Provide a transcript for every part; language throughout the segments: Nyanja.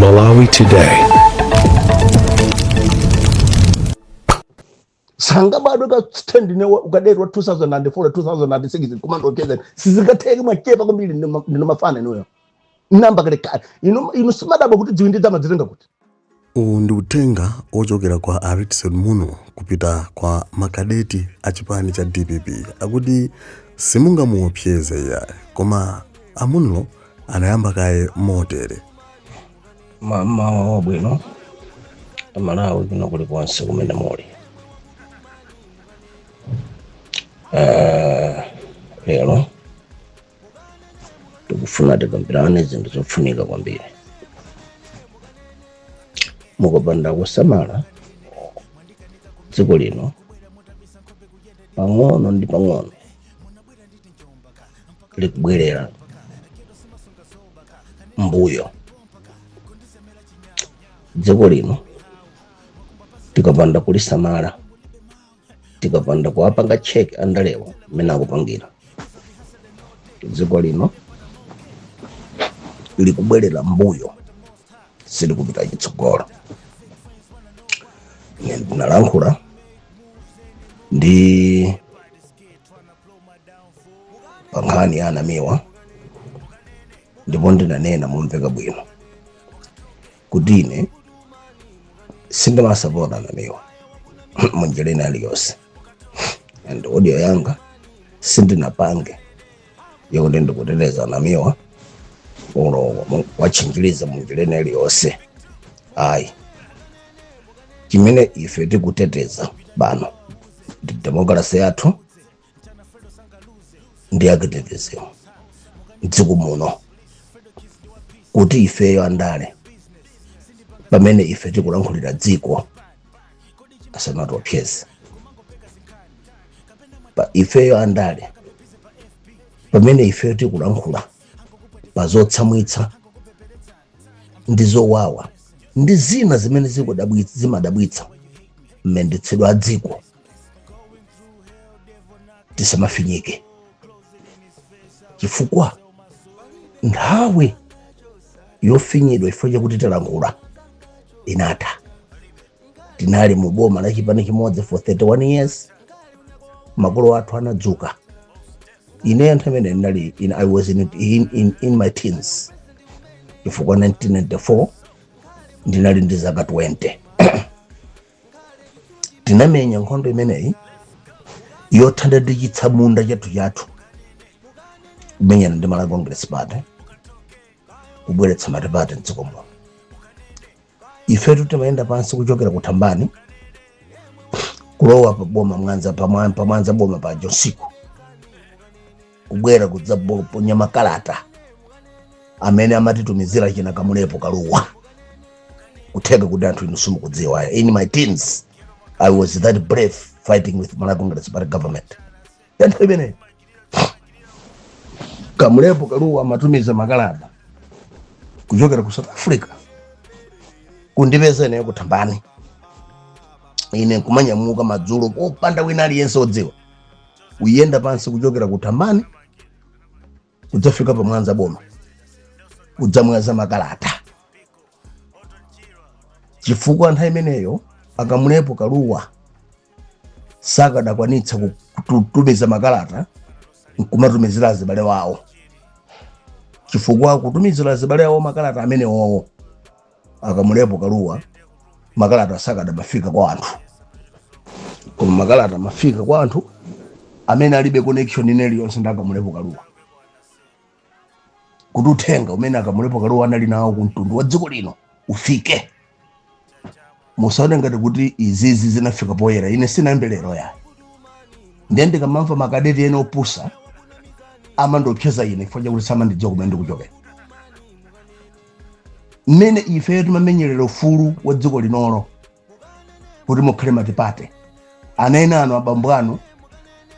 Malawi Today. Sanga bado ka stand ne ukadetwa 2004 2006 kumando keza sizikateka machepa kwambiri ndino mafana noyo namba kale ino simadaba kuti dziwindidza madzirenga kuti ndi utenga ochokera kwa Aritson Muno kupita kwa makadeti a chipani cha DPP akuti simungamuopseze ya koma amunulo anayamba kaye motere mama wabwino Malawi kuno kuli kwanse kumene muli lero tikufuna tikambirane zinthu zofunika kwambiri mukapanda kusamala dziko lino pang'ono ndi pang'ono likubwerera mbuyo. Dziko lino tikapanda kulisamala, tikapanda kuwapanga check andalewa mmene akupangira, dziko lino likubwerera mbuyo, silikupita chitsogolo. Ndinalankhula ndi pankhani ya anamiwa ndipo ndinanena mumveka bwino kuti ine sindimasapota anamiwa munjira ina iliyonse, and audio yanga sindinapange yokuti ndikuteteza anamiwa wachinjiriza munjira ina iliyonse. Ayi, chimene ife tikuteteza bano ndi demokrasi yathu ndi yakutetezewa m'dziko muno, kuti ifeyo andale pamene ife tikulankhulira dziko asanatiopseze, ifeyo andale pamene ifeyo tikulankhula pa zotsamwitsa ndi zowawa ndi zina zimene zimadabwitsa mmendetsedwe a dziko, tisamafinyike chifukwa nthawi yofinyidwa ifo chakuti talankhula inatha. Tinali mu boma la chipani chimodzi for 31 years, makolo athu anadzuka. Ine anthu amene ndinali I was in my teens, chifukwa 1994 ndinali ndi zaka 20. Tinamenya nkhondo imeneyi yothandizitsa munda chathu kumenyana ndi Malawi Congress Party, kubweretsa matepati m'dziko muno. Ifetu timayenda pansi kuchokera kuthambani kulowa paboma pamwanza boma pa Josiku, kubwera kudzaponya makalata amene amatitumizira china kamulepo kaluwa kutheka kuti anthu inu simukudziwa. In my teens I was that brave fighting with Malawi Congress Party government. Yanthu imene kamulepo kaluwa amatumiza makalata kuchokera ku South Africa kundipeza ine kuthambani, ine kumanyamuka madzulo popanda wina aliyense odziwa, uyenda pansi kuchokera kuthambani kudzafika pamwanza boma kudzamwaza makalata, chifukwa nthawi imeneyo akamulepo kaluwa sakadakwanitsa kutumiza makalata nkumatumizira azibale wawo, chifukwa kutumizira azibale wawo makalata amene wawo akamulepo kaluwa makalata sakadamafika kwa anthu, koma makalata mafika kwa anthu amene alibe connection iliyonse ndi akamulepo kaluwa, kuti uthenga umene akamulepo kaluwa anali nawo kumtundu wa dziko lino ufike. Musaone ngati kuti izizi zinafika poyera, ine sinayambe lero ya ndiye ndikamamva makadeti ena opusa amandiopseza ine chifukwa chakuti samandidziwa kumene ndikuchokera. Mmene ife timamenyerera ufulu wa dziko linolo kuti mukhale matipate, ana ena anu abambo anu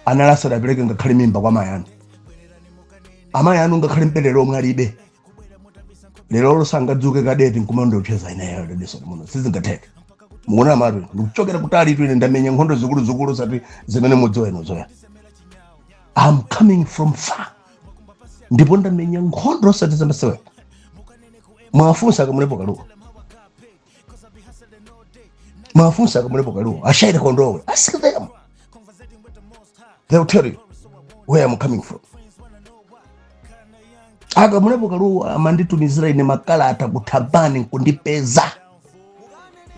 analasa adapereke ngakhale mimba kwa amayi anu, amayi anu ngakhale mpelero omwe alibe. Lero sangadzuke kadeti nkumandiopseza ineyo lediso muno sizingatheka. Muona matu ndikuchokera kutali tu ine ndamenya nkhondo zikulu sati zimene mudziwa ino zoya. I'm coming from far, ndipo ndamenya nkhondo sati zamasewera. Mwafunsa kamulepo Kaluwa. Mwafunsa kamulepo Kaluwa. Ashaida kondowe. Ask them. They'll tell you where I'm coming from. Akamulepo Kaluwa amanditumizira ine makalata kutabani kundipeza.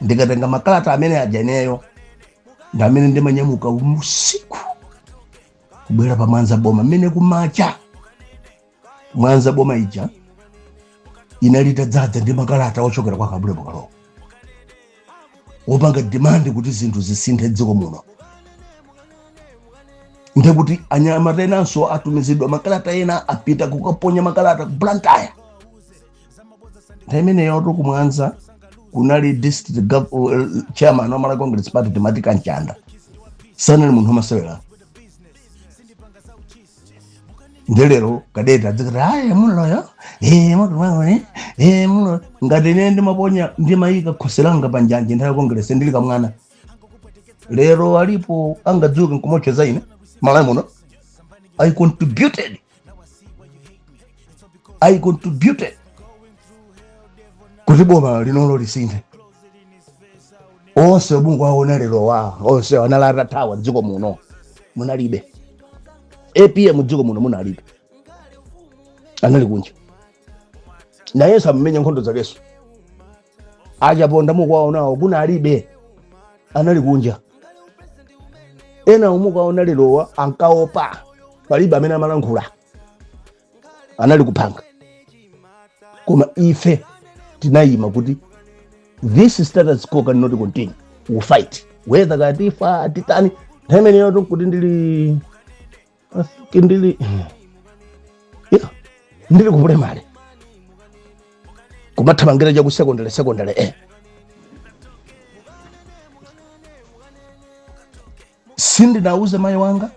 Ndikatenga makalata amene ajaneyo ndamene ndimanyamuka usiku kubwera pa Mwanza Boma mene kumacha. Mwanza Boma ija inalita dzadza ndi makalata ochokera kwa Kamulepo Kaluwa wopanga demand kuti zinthu zisinthe dziko muno. Ndekuti anyamata enanso atumizidwa makalata ena apita kukaponya makalata ku Blantyre. Ndaimeneyo to kumwanza kunali district chairman wa Malawi Congress Party Timothy Kanchanda. Sana ni munthu masewera. Ndelero kadeta dzikira aya muloyo munthu wangone mulo ngati nende maponya ndimayika khoselanga panjanje nthawi Congress ndili kamwana. Lero alipo angadzuke nkumocheza ine Malawi muno. I contributed kuti boma linolo lisinthe. Onse bungu aona lero wa onse analata tawa dziko muno munalibe. APM dziko muno munalibe. Anali kunja. Na Yesu amenya nkhondo za Yesu. Aja ponda mukwaonawo kunalibe. Anali kunja. Ena umukwaona lero ankaopa palibe amene amalankhula. Anali kupanga. Koma ife tinayima kuti this status quo cannot continue. We fight. Whether katifa atitani hemene yoto kuti ndili kupule mali. Kumathamangira ja ku secondary Sindi nauze mayi wanga.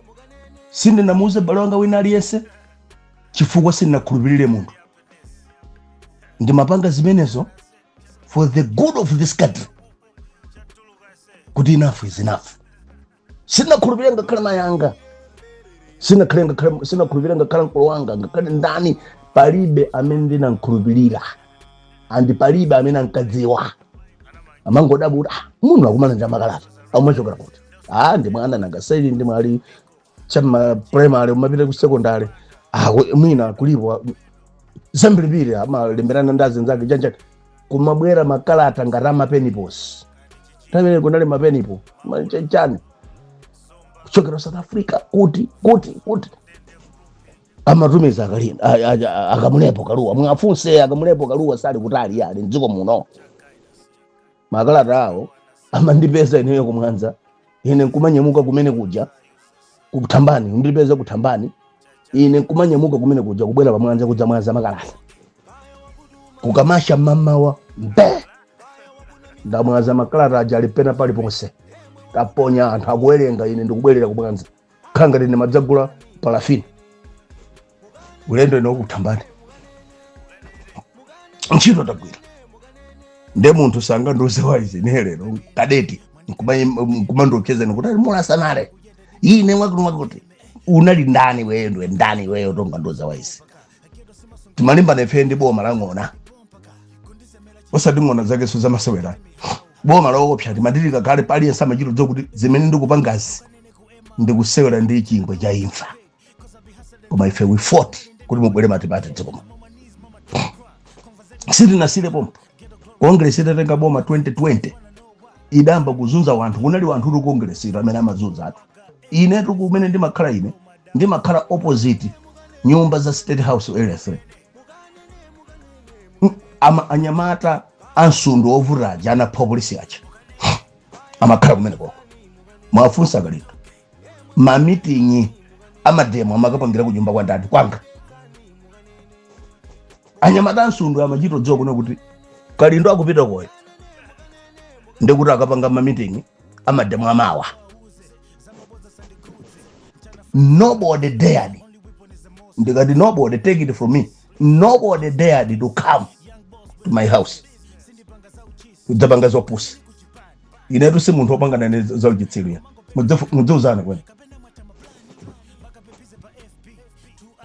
Sindi namuze bale wanga wina aliyese. Chifukwa sindinakhulupirire munthu. Ndi mapanga zimenezo for the good of this country. Kuti enough is enough. Sindinakhulupirira ngakhale mayi anga. Sindinakhulupirira ngakhale mkolo wanga ngakhale ndani palibe amene ndinakhulupirira. Andi palibe amene ankadziwa. Amangodabula munthu akumana ndi makalata. Amachokera kuti. Ndi mwana nangaseli ndi mwali chama primary umapita ku secondary. Mwina kulipo zambiri amalemberana ndazi nzake janja kumabwera makalata ngarama penipos. Tamene kunali mapenipo chani kuchokera South Africa kuti amatumiza Akamulepo Kaluwa. Mwafunse Akamulepo Kaluwa sali kutali ali mdziko muno. Makalata awo amandipeza ineyo kumwanza. Ine nkumanyamuka kumene kuja kutambani ndipeza kutambani. Ine nkumanyamuka kumene kuja kubwera pa Mwanza kuja Mwanza makalata. Kukamasha mamawa mbe. Ndamwaza makalata ajali pena pali ponse. Taponya anthu akuwerenga ine ndikubwerera ku Mwanza. Khanga ine madzagula parafini. Ulendo ino kutambani. Ntchito tagwira. Nde munthu sanga ndoze walize nelero kadeti. Nkumandocheza nikuti mula sanare. Ine mwakuti unali ndani wewe tonga ndoza waisi. Timalimba nefendi boma langona. Osati ngona zake suza masewera. Boma lawo opya timadirika kale pali ensama jiro zokuti zimene ndikupangazi ndikusewera ndi chingwe cha imfa. Koma ife we fought kuti mubwere matibate dzikoma. Siri na sile pompo. Congress itatenga boma 2020. Idamba kuzunza wanthu kunali wanthu uri Congress amene amazunza athu. Ine tukumene ndimakhala ine ndimakhala opposite nyumba za State House area 3. Anyamata ansundu ovuraja ana police acha. Amakhala kumene koko. Mwafunsa galika. Ma meeting amademo amakapangira ku nyumba kwa ndani kwanga. Anyamata ansundu amachito dzoko nokuti kalindo akupita koyo. Ndekuti akapanga ma meeting amademo amawa. Nobody dared. Ndikati nobody take it from me. Nobody dared to come to my house. Udzapanga zopusi. Inetu si munthu opangana ne zauchitsiria. Mudzuzana kwene.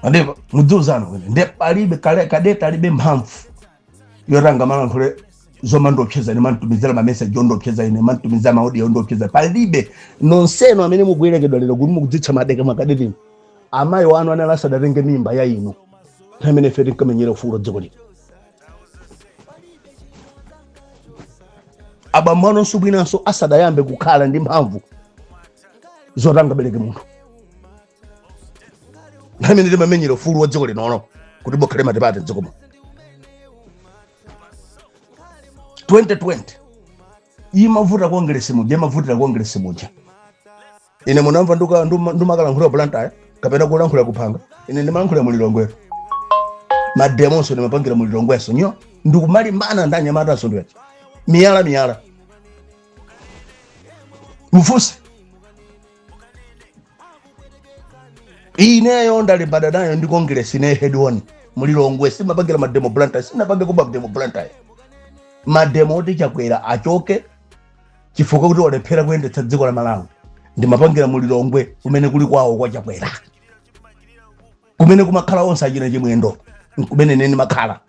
Andeva mudzuzana kwene. Nde palibe kadeta alibe mphamvu yoranga malankhule zoma ndopseza ine mantumizira ma message ondopseza ine mantumizira ma audio ondopseza palibe nonseno amene mukuyerekedwa lero kuti mukudzitcha madeka makadetini amayi wanu analasa datenge mimba ya inu amene feti nkamenyera ufulu dziko lino abambo anonso bwinanso asadayambe kukhala ndi mphamvu zotanga bereke munthu amene timamenyera ufulu wa dziko linono kuti bokhale matipate dziko muno 2020 imavuta kuongeresa muja imavutira kuongeresa muja ine munamva ndumakalankhula Blantyre kapena kulankhula kuphanga ine ndimalankhula mulilongweso mademonso ndimapangira mulilongweso nyo ndikumalimbana ndanyamataso ndiwachi miyala mufuse ineyo ndalimbana nayo ndi kongresi ne head on mulilongwe simapangira mademo Blantyre sinapange kuba demo Blantyre mademo oti chakwera achoke chifukwa kuti walephera kuyendetsa dziko la Malawi ndimapangira mulilongwe kumene kuli kwawo kwa chakwera kumene kumakhala onse achina chimwendo kumene nene makhala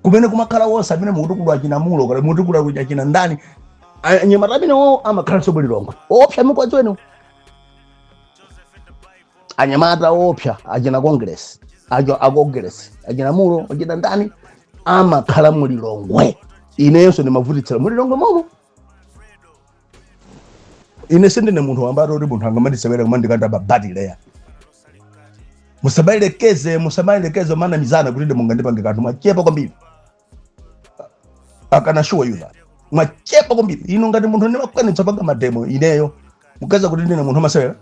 kumene kumakhala onse amene mukutukulu achina mulo kana mukutukulu achina ndani anyamata amene wo amakhala so mulilongwe opsa mukwachweno anyamata opsa achina congress akongress achina mulo achina ndani amakhala mulilongwe inenso ndimavutitsira mulilongwe momo ine sindine munthu wambata kuti munthu angamandisebera kumandikanda babati leya musamayelekeze mana mizana kuti mungandipange kanthu mwachepa kwambiri akana sure you that mwachepa kwambiri ino ngati munthu ndimakwanitsa panga mademo ineyo mukaza kuti ndine munthu amasewera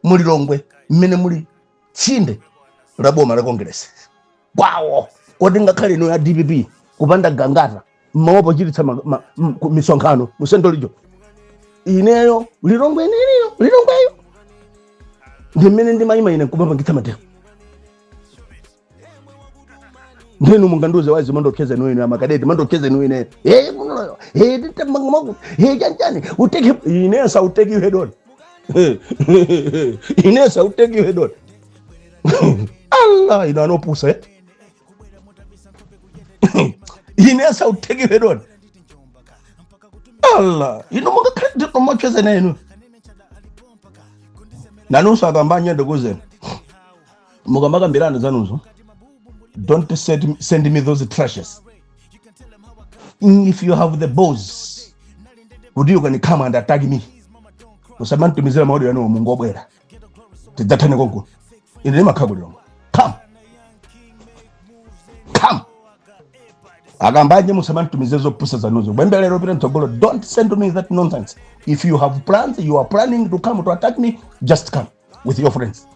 mulilongwe mmene muli tsinde la boma la congress kwawo kodi ngakhale ino ya DPP kupanda gangata mmaopo chititsa misonkhano musendo lijo ineyo lilongwe lilongweyo ndi mmene ndimayima ine kumapangitsa mademo ndinu munganduze wazi mandopseza ino ine amakadeti mandopseza ino ine munoyo nditamangamaku chanjani uteke ine sa uteki head on ine sa uteki head on Allah ina anopusa ine sa uteki head on Allah ino mungakhala kumapseza nenu nanusa akambanya ndikuze mukamakambirana zanuzo don't send me those trashes if you have the balls would you can come and attack me usamantumizira maudi yanu mungobwera tidzathane konko ine makhakuliro come akambanye musamantumize zopusa zanuzo bwembelero pita mtogolo don't send me that nonsense if you have plans you are planning to come to attack me just come with your friends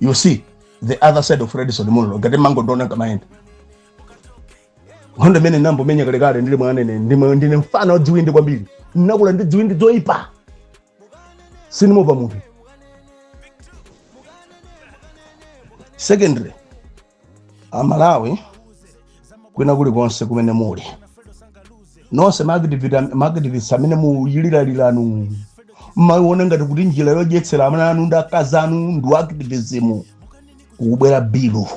you see the other side of Redison Mulo gade mango dona kamaenda honde mene nambo menya kale ndili mwanene ndine mfano odziwindi kwambiri nakula ndi dziwindi zoipa sinimopa munthu secondary Amalawi kwina kuli konse kumene muli nonse magadivis amene muyiliraliranu mmaona ngati kuti njira yodyetsera amene anu ndi akazi anu ndi activism kubwera bilu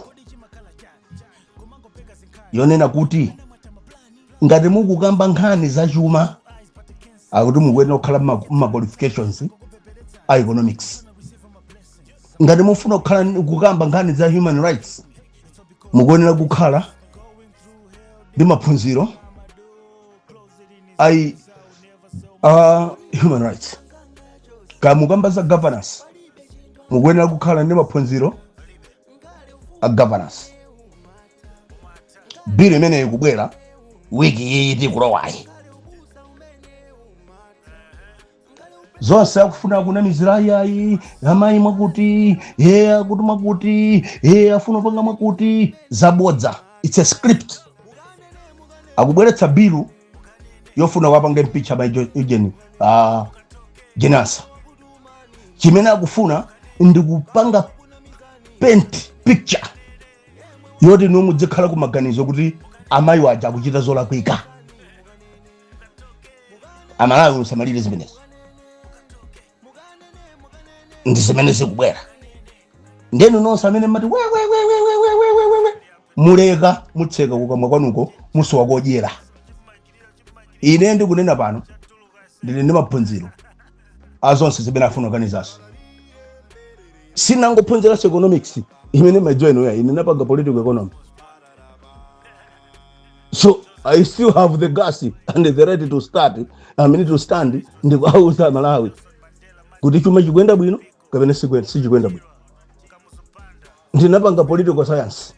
yonena kuti ngati mukukamba nkhani za chuma akuti mukuyenera kukhala ma qualifications a economics ngati mufuna kukamba nkhani za human rights mukuyenera kukhala ndi maphunziro a human rights kamukamba za governance mukuyenera kukhala ndi maphunziro a governance bill imene ikubwera wiki iyi kulowayi zonse akufuna kunamizira yayi amayi mwakuti akuti mwakuti afuna panga mwakuti zabodza it's a script akubweretsa bilu yofuna wapanga impeach amayi Eugene Jenasa chimene akufuna ndikupanga paint picture yoti nomudzikhala kumaganizo kuti amayi waja akuchita zolakwika Amalawi usamalire zimenezo ndi zimene zikubwera ndenu nonse amene mati we muleka mutseka kukamwa kwanuko musowa kodyera. Ine ndikunena pano ndili ndi maphunziro azonse zimene afuna organization. Sinangophunzira economics imene majoin ya ine napanga political economy. So I still have the gas and the ready to start. To stand ndikuauza Malawi kuti chuma chikwenda bwino kapena sichikwenda bwino. Ndinapanga political science,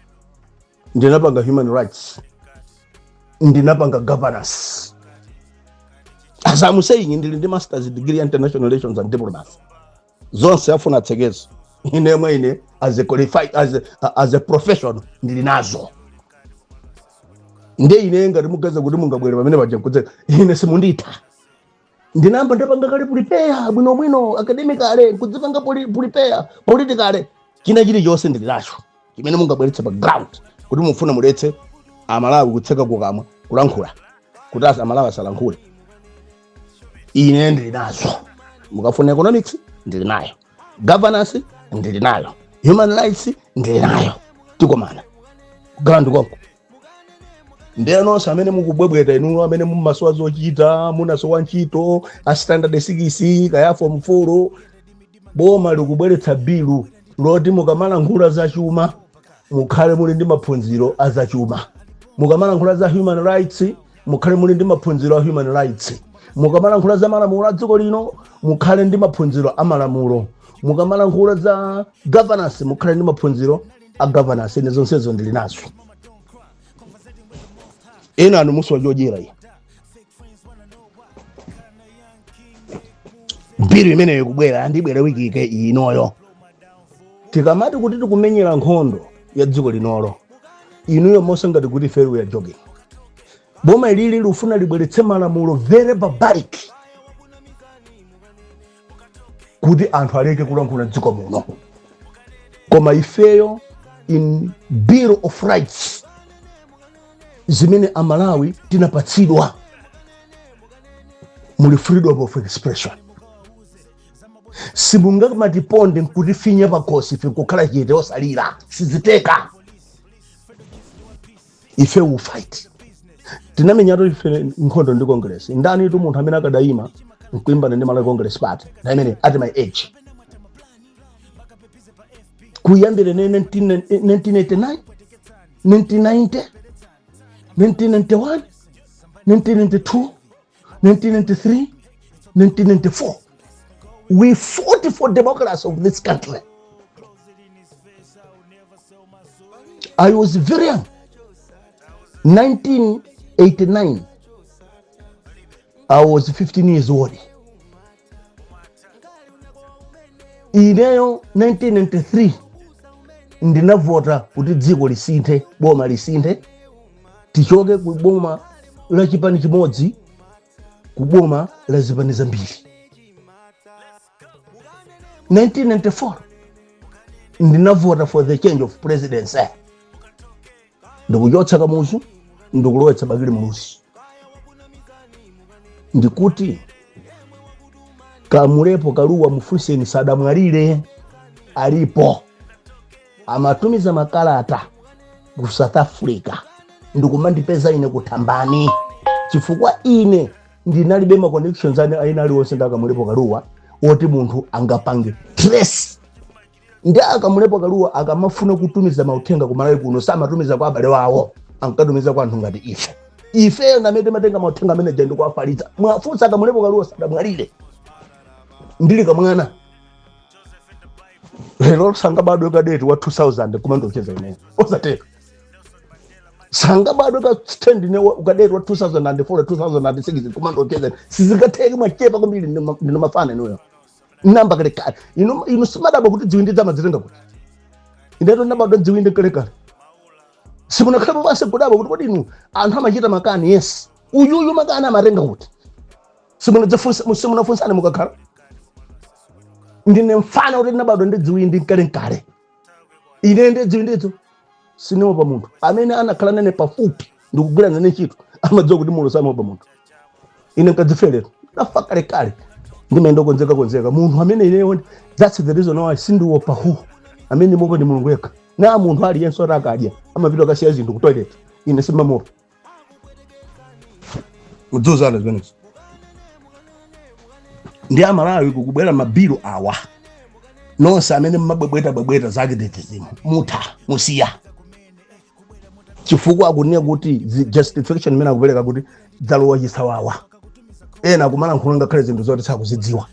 ndinapanga human rights, ndinapanga governance. As I'm saying, ndili ndi master's degree in international relations and diplomacy. Zonse afuna tsegezo ine as a qualified as a professional ndili nazo. Nde ine ngati mugaza kuti mungabwere pamene paja kuti ine simundita. Ndinamba ndapanga kale prepare bwino academically kudzipanga prepare politically china chili chonse ndili nacho chimene mungabweretsa pa ground kuti mufuna muletse Amalawi kutseka kukamwa kulankhula kuti Amalawi asalankhule. Ine ndili nazo. Mukafuna economics ndili nayo, governance ndili nayo, human rights ndili nayo. Tikomana ground konko. Ndeno amene mukubwebweta inu amene mumasowa zochita munasowa ntchito a standard 6 kaya form 4 boma likubweretsa bilu loti mukamala nkhula za chuma mukhale muli ndi maphunziro a chuma. Mukamala nkhula za human rights mukhale muli ndi maphunziro a human rights. Mukamala nkhula za malamulo a dziko lino mukhale ndi maphunziro a malamulo. Mukamala nkhula za governance mukhale ndi maphunziro a governance. Ine zonsezo ndili nazo. Ena anu musowa jodyera iyi. Bilu imeneyo kubwera ndibwera wiki ike inoyo. Tikamati kuti tikumenyera nkhondo ya dziko linolo inuyo mosangati kuti feru ya jogging. Boma ilili lufuna libweretse malamulo very barbaric kuti anthu aleke kulankhula dziko muno. Koma ifeyo in Bill of Rights zimene Amalawi tinapatsidwa muli freedom of expression. Simungakmatiponde kuti finya pakosi ife kukhala chete osalira siziteka. Ife will fight. Tinamenyato ife nkhondo ndi Congress. Ndani tu munthu amene akadayima nkuimbana ndi Malawi Congress Party na imene at my age. Kuyambira 1989, 1990, 1991, 1992, 1993, 1994. We fought for democracy of this country. I was very young. 1989, I was 15 years old. Ineyo 1993 ndinavota kuti dziko lisinthe, boma lisinthe, tichoke ku boma la chipani chimodzi ku boma la zipani zambiri. 1994 ndinavota for the change of presidency. Ndikuchotsa Kamuzu ndikulowetsa Bakili Mulusi. Ndikuti Kamulepo Kaluwa Mufuseni sadamwalire alipo. Amatumiza makalata ku South Africa ndikumandipeza ine kutambani chifukwa ine ndinalibe ma connections aina aliwonse nda Kamulepo Kaluwa woti munthu angapange trace. Ndi Kamulepo Kaluwa akamafuna kutumiza mauthenga ku Malawi kuno samatumiza kwa abale wawo, ankatumiza kwa anthu ngati ife. Ife ngamete matenga mauthenga amene jandi kwa afalitsa. Mwafunsa Kamulepo Kaluwa sadamwalire. Ndili kamwana. Lero sanga bado kadeti wa 2000 kumando cheza ine. Osateka. Sanga bado ka stand ne kadeti wa 2004 2006 kumando cheza. Sizikateka machepa kwambiri ndino mafana noyo. Namba kale kale. Ino simadaba kuti dziwindi za madzirenga kuti. Indeto namba ndo dziwindi kale kale. Sikuna khala base kudaba kuti kodi inu anthu amachita makani yes. Uyuyu makani amarenga kuti. Simuna funsana mukakhala. Ndine mfana kuti nabado ndidziwindi kale. Ine ndidziwindizo sinema pa munthu amene anakhala nane pafupi ndikugwira nane chito amadziwa kuti mulo sama pa munthu. Ine nkadzifere nafa kale ndimendo konzeka munthu amene ineyo that's the reason why sindiwo pahu amene mupo ndi Mulungu yekha na muntu aliyense akadya amapita akasiya zinthu ku toilet ine simamoto kudzozana zimenezo ndi Amalawi kukubwera mabilu awa nonse amene mmabwebweta zake tetezimo mutha musiya chifukwa akunena kuti justification imene akupereka kuti dzalowa chisawawa ena kumala nkhulu ngakhale zinthu zoti sakuzidziwa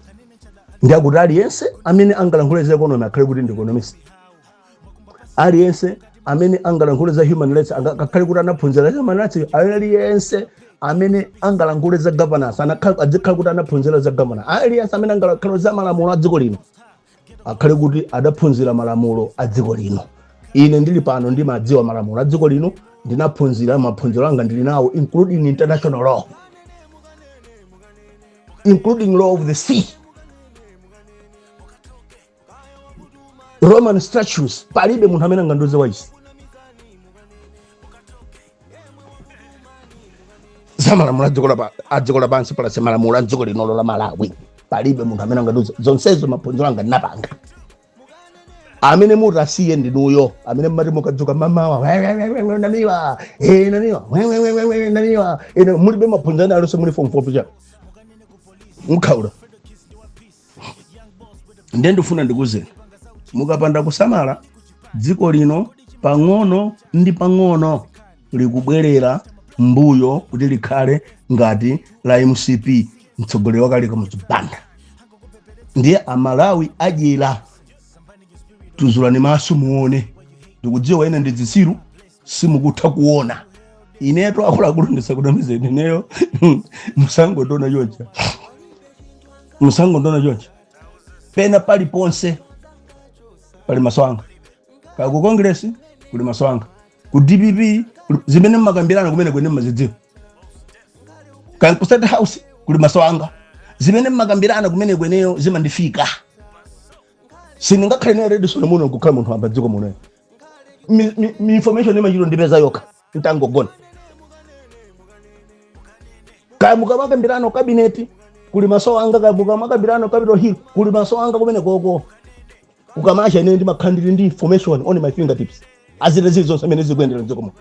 ndi akuti aliyense amene angalankhule za economy akhale kuti ndi economist aliyense amene angalankhule za human rights akhale kuti anaphunzira za human rights aliyense amene angalankhule za governance akhale kuti anaphunzira za governance aliyense amene angalankhule za malamulo a dziko lino akhale kuti adaphunzira malamulo a dziko lino ine ndili pano ndimadziwa malamulo a dziko lino ndinaphunzira maphunziro anga ndili nawo including international law including law of the sea Roman statutes palibe munthu amene angandiuze waisi za malamulo a dziko lapansi palase malamulo a dziko linolo la Malawi palibe munthu amene angandiuze zonsezo maphunziro anga ndinapanga amene muti asiye ndinuyo amene mmati mukadzuka mamawa naniwa naniwa mulibe maphunziro alonse muli form 4 picha mukhaula ndiye ndifuna ndikuzeni mukapanda kusamala dziko lino pang'ono ndi pang'ono likubwerera mbuyo kuti likhale ngati la MCP mtsogoleri wakale kamuzibanda ndiye Amalawi adyera tuzulani maso muone ndikudziwa ine ndi zisiru simukutha kuona ineto akuluakulu ndisakudamizeni ineyo musangondona choncha pena pali ponse pali maso anga ku Congress kuli maso anga ku DPP zimene makambirana kumene kwene mazidziwa ku State House kuli maso anga zimene makambirana kumene kweneyo zimandifika siningakhala ready so muno kukhala munthu amba dziko muno mi information imachiro ndipeza yokha ntangogona kaya mukamakambirana cabinet kuli maso anga kaya mukamakambirana Capitol Hill kuli maso anga kumene koko ukamasha ine ndi makhandiri ndi information on my fingertips azile zizo semene zikuyendera dziko muno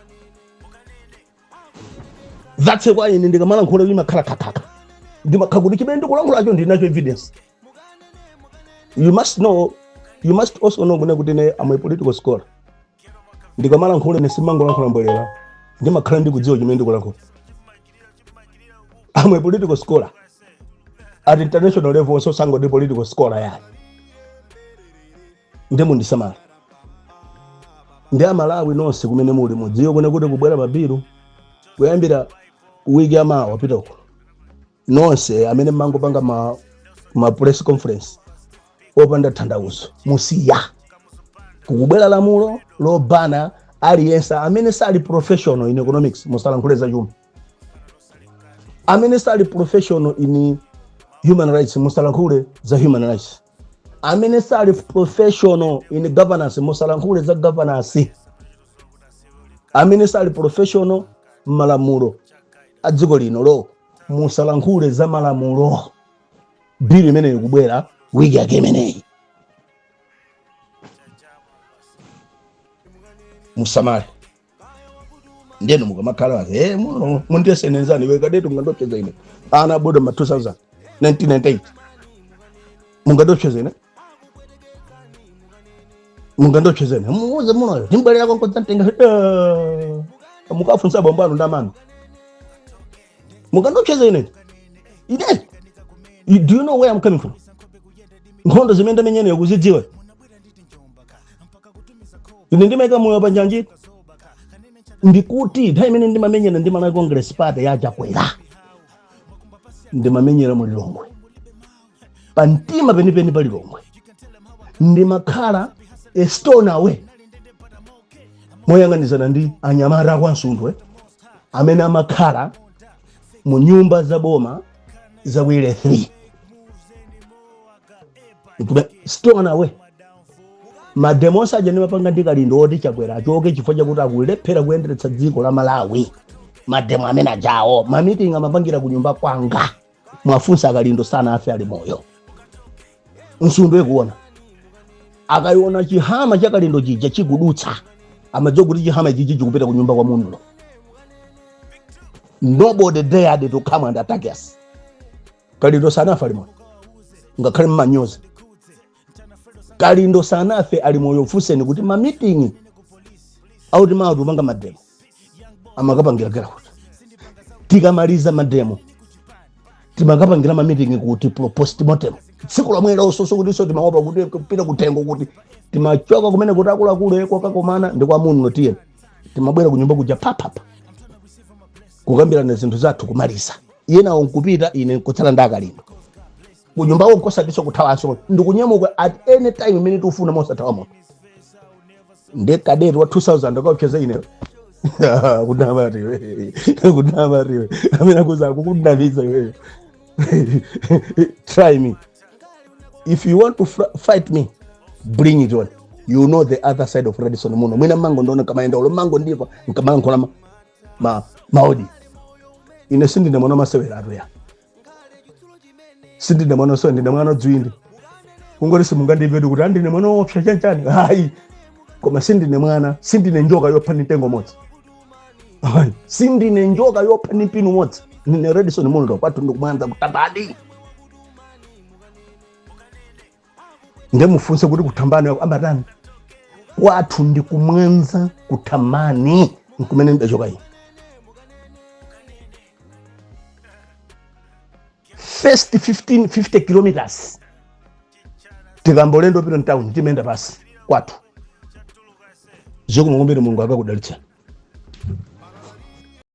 that's why ine ndikamala nkholo limakhala kakaka ndimakhala kuti chimene ndikulankhula acho ndinacho evidence you must also know kuti I'm a political scholar ndikamala nkholo nesimangolankhula mbwerera ndimakhala ndikudziwa chimene ndikulankhula I'm a political scholar at international level so sango ndi political scholar yani ndemu ndisamala ndi Amalawi nonse kumene muli mudziwe kuna kuti kubwera mabilu kuyambira wiki amawa wapita uko nonse amene mangopanga ma press conference opanda thandauzo musiya kukubwera lamulo lobana aliyense amene sali professional in economics musalankhule za chuma amene sali professional in human rights musalankhule za human rights amene sali professional in governance musalankhule za governance amene sali professional malamulo a dziko lino lo musalankhule za malamulo bili imene ikubwera wiki yake imeneyi musamale ndeno mukamakhala mundiyesenenzani wekadetu mungandopcheza ine ana boda ma 1998 mungandopcheza ine muuze munoyo timbwerera konkontantenga mukafunsa bambo anu ndamano mungandopcheza ine do you know where I'm coming from nkhondo zimene menyene yokuzidziwa ine ndimeka moyo panjanji ndikuti nthawi imene ndimamenyera ndi mana Congress party yajakwera ndimamenyera mu Lilongwe pantima penipeni pa Lilongwe ndimakhala a stone away moyang'anizana ndi anyamata kwa Nsundwe amene amakhala mu nyumba za boma za Wile 3 stone away mademosa ajani mapanga ndikalindo oti chakwera achoke chifukwa chakuti akulephera kuyenderetsa dziko la Malawi mademo amene ajawo mamiting amapangira ku nyumba kwanga mwafunsa akalindo sana afe ali moyo Nsundwe kuona akaiona chihama cha Kalindo chija chikudutsa amadziwa kuti chihama chichi chikupita ku nyumba kwa Munulo. Nobody dared to come and attack us. Kalindo sanafa limoyo ngakhale mmanyozi. Kalindo sanafe ali moyo fuseni kuti ma meeting auti mawu panga mademo amakapangira kera kuti tikamaliza mademo timakapangira ma meeting kuti post mortem tsiku lomwe lososo kuti so timaopa kuti kupita kutengo kuti timachoka kumene kuti akulu eko kakomana ndi kwa Munulo tiye timabwera ku nyumba kuja papapa kukambirana zinthu zathu kumaliza yena onkupita ine kutsala nda Kalindo kunyumba wonkosatiso kuthawanso ndikunyamuka at any time imene tufuna mosathawa moto ndi kadeti wa 2000 akaucheza ine kudamariwe amene akuza kukudaviza iweyo. Try me. If you want to fight me, bring it on. You know the other side of Radisson Muno. Mwina mango ndona kama enda ulo mango ndiva nkamanga kola maodi. Ine sindi na mwana masewera atuya. Sindi na mwana so ndi na mwana dzwindi. Kungori simungandi vedu kuti andi ne mwana opsha chanchani. Hai. Koma sindi ne mwana, sindi ne njoka yopha nitengo modzi. Hai. Sindi ne njoka yopha nipinu modzi. Nine Radisson Muno kwatu ndikumwanza kutabadi. Ngemufunse kuti kutambani ambatani. Kwatu ndikumwanza kutamani nkumene ndachoka iyi. First 50 kilometers tikambolendo pito town timenda pasi kwatu zokumukumbira Mulungu akakudalitsa.